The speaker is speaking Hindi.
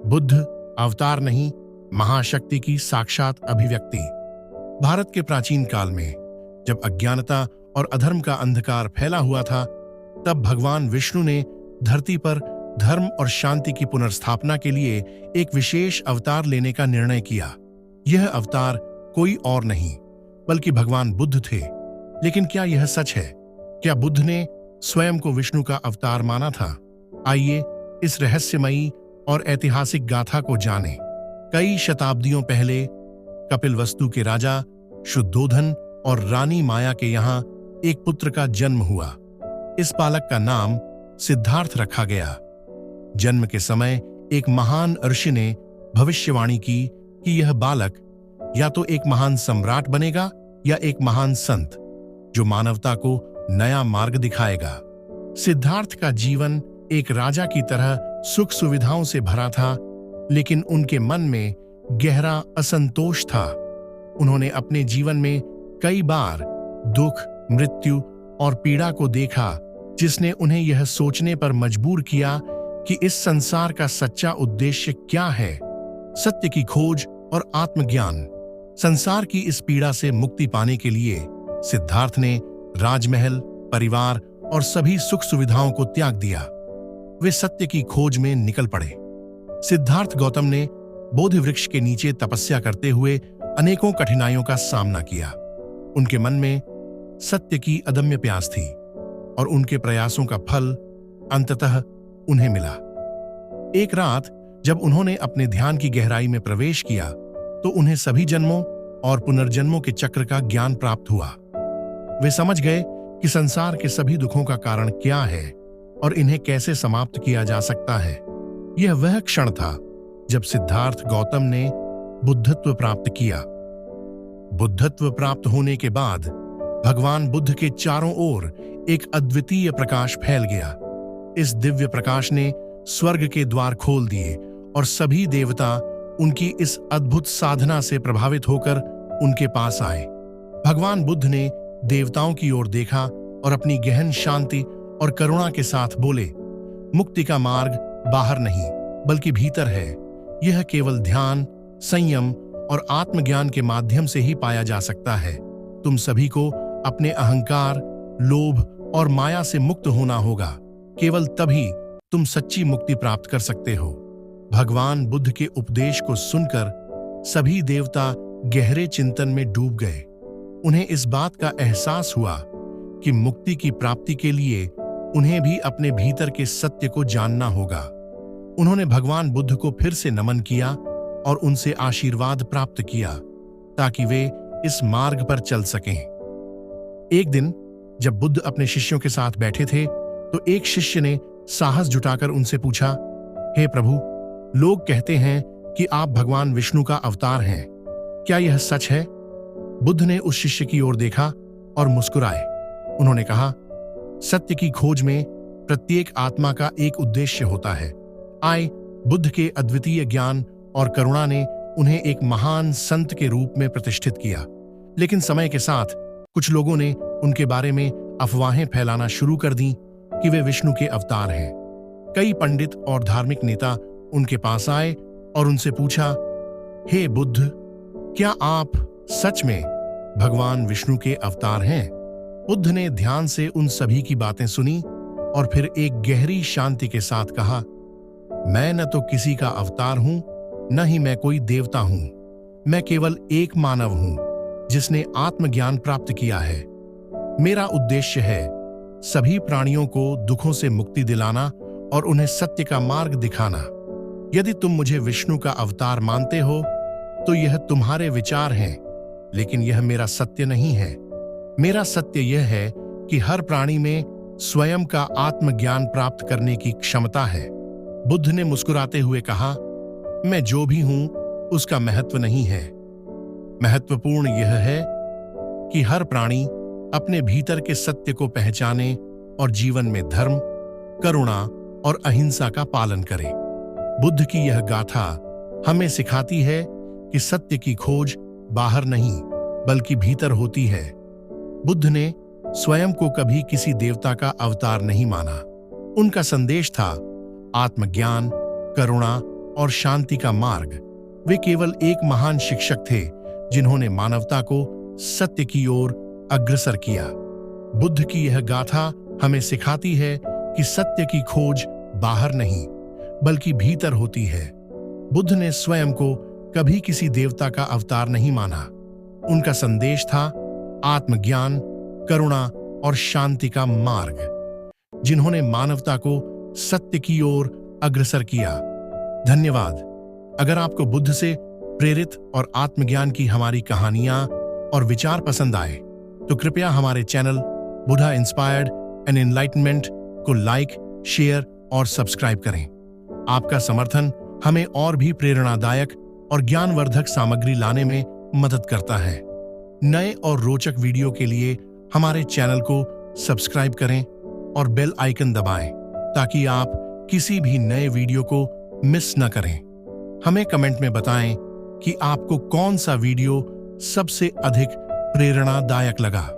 बुद्ध अवतार नहीं, महाशक्ति की साक्षात अभिव्यक्ति। भारत के प्राचीन काल में जब अज्ञानता और अधर्म का अंधकार फैला हुआ था, तब भगवान विष्णु ने धरती पर धर्म और शांति की पुनर्स्थापना के लिए एक विशेष अवतार लेने का निर्णय किया। यह अवतार कोई और नहीं बल्कि भगवान बुद्ध थे। लेकिन क्या यह सच है? क्या बुद्ध ने स्वयं को विष्णु का अवतार माना था? आइए इस रहस्यमयी और ऐतिहासिक गाथा को जानें। कई शताब्दियों पहले कपिलवस्तु के राजा शुद्धोधन और रानी माया के यहाँ एक पुत्र का जन्म हुआ। इस बालक का नाम सिद्धार्थ रखा गया। जन्म के समय एक महान ऋषि ने भविष्यवाणी की कि यह बालक या तो एक महान सम्राट बनेगा या एक महान संत जो मानवता को नया मार्ग दिखाएगा। सिद्धार्थ का जीवन एक राजा की तरह सुख सुविधाओं से भरा था, लेकिन उनके मन में गहरा असंतोष था। उन्होंने अपने जीवन में कई बार दुख, मृत्यु और पीड़ा को देखा, जिसने उन्हें यह सोचने पर मजबूर किया कि इस संसार का सच्चा उद्देश्य क्या है। सत्य की खोज और आत्मज्ञान। संसार की इस पीड़ा से मुक्ति पाने के लिए सिद्धार्थ ने राजमहल, परिवार और सभी सुख सुविधाओं को त्याग दिया। वे सत्य की खोज में निकल पड़े। सिद्धार्थ गौतम ने बोधि वृक्ष के नीचे तपस्या करते हुए अनेकों कठिनाइयों का सामना किया। उनके मन में सत्य की अदम्य प्यास थी और उनके प्रयासों का फल अंततः उन्हें मिला। एक रात जब उन्होंने अपने ध्यान की गहराई में प्रवेश किया तो उन्हें सभी जन्मों और पुनर्जन्मों के चक्र का ज्ञान प्राप्त हुआ। वे समझ गए कि संसार के सभी दुखों का कारण क्या है और इन्हें कैसे समाप्त किया जा सकता है। यह वह क्षण था जब सिद्धार्थ गौतम ने बुद्धत्व प्राप्त किया। बुद्धत्व प्राप्त होने के बाद भगवान बुद्ध के चारों ओर एक अद्वितीय प्रकाश फैल गया। इस दिव्य प्रकाश ने स्वर्ग के द्वार खोल दिए और सभी देवता उनकी इस अद्भुत साधना से प्रभावित होकर उनके पास आए। भगवान बुद्ध ने देवताओं की ओर देखा और अपनी गहन शांति और करुणा के साथ बोले, मुक्ति का मार्ग बाहर नहीं बल्कि भीतर है। यह केवल ध्यान, संयम और आत्मज्ञान के माध्यम से ही पाया जा सकता है। तुम सभी को अपने अहंकार, लोभ और माया से मुक्त होना होगा। केवल तभी तुम सच्ची मुक्ति प्राप्त कर सकते हो। भगवान बुद्ध के उपदेश को सुनकर सभी देवता गहरे चिंतन में डूब गए। उन्हें इस बात का एहसास हुआ कि मुक्ति की प्राप्ति के लिए उन्हें भी अपने भीतर के सत्य को जानना होगा। उन्होंने भगवान बुद्ध को फिर से नमन किया और उनसे आशीर्वाद प्राप्त किया ताकि वे इस मार्ग पर चल सकें। एक दिन जब बुद्ध अपने शिष्यों के साथ बैठे थे तो एक शिष्य ने साहस जुटाकर उनसे पूछा, हे प्रभु, लोग कहते हैं कि आप भगवान विष्णु का अवतार हैं। क्या यह सच है? बुद्ध ने उस शिष्य की ओर देखा और मुस्कुराए। उन्होंने कहा, सत्य की खोज में प्रत्येक आत्मा का एक उद्देश्य होता है। बुद्ध के अद्वितीय ज्ञान और करुणा ने उन्हें एक महान संत के रूप में प्रतिष्ठित किया। लेकिन समय के साथ कुछ लोगों ने उनके बारे में अफवाहें फैलाना शुरू कर दी कि वे विष्णु के अवतार हैं। कई पंडित और धार्मिक नेता उनके पास आए और उनसे पूछा, हे बुद्ध, क्या आप सच में भगवान विष्णु के अवतार हैं? बुद्ध ने ध्यान से उन सभी की बातें सुनी और फिर एक गहरी शांति के साथ कहा, मैं न तो किसी का अवतार हूं, न ही मैं कोई देवता हूं। मैं केवल एक मानव हूं जिसने आत्मज्ञान प्राप्त किया है। मेरा उद्देश्य है सभी प्राणियों को दुखों से मुक्ति दिलाना और उन्हें सत्य का मार्ग दिखाना। यदि तुम मुझे विष्णु का अवतार मानते हो तो यह तुम्हारे विचार हैं, लेकिन यह मेरा सत्य नहीं है। मेरा सत्य यह है कि हर प्राणी में स्वयं का आत्मज्ञान प्राप्त करने की क्षमता है। बुद्ध ने मुस्कुराते हुए कहा, मैं जो भी हूं उसका महत्व नहीं है। महत्वपूर्ण यह है कि हर प्राणी अपने भीतर के सत्य को पहचाने और जीवन में धर्म, करुणा और अहिंसा का पालन करे। बुद्ध की यह गाथा हमें सिखाती है कि सत्य की खोज बाहर नहीं बल्कि भीतर होती है। बुद्ध ने स्वयं को कभी किसी देवता का अवतार नहीं माना। उनका संदेश था आत्मज्ञान, करुणा और शांति का मार्ग। वे केवल एक महान शिक्षक थे जिन्होंने मानवता को सत्य की ओर अग्रसर किया। बुद्ध की यह गाथा हमें सिखाती है कि सत्य की खोज बाहर नहीं बल्कि भीतर होती है। बुद्ध ने स्वयं को कभी किसी देवता का अवतार नहीं माना। उनका संदेश था आत्मज्ञान, करुणा और शांति का मार्ग, जिन्होंने मानवता को सत्य की ओर अग्रसर किया। धन्यवाद। अगर आपको बुद्ध से प्रेरित और आत्मज्ञान की हमारी कहानियां और विचार पसंद आए तो कृपया हमारे channel Buddha inspired and enlightenment को लाइक, शेयर और सब्सक्राइब करें। आपका समर्थन हमें और भी प्रेरणादायक और ज्ञानवर्धक सामग्री लाने में मदद करता है। नए और रोचक वीडियो के लिए हमारे चैनल को सब्सक्राइब करें और बेल आइकन दबाएं ताकि आप किसी भी नए वीडियो को मिस न करें। हमें कमेंट में बताएं कि आपको कौन सा वीडियो सबसे अधिक प्रेरणादायक लगा।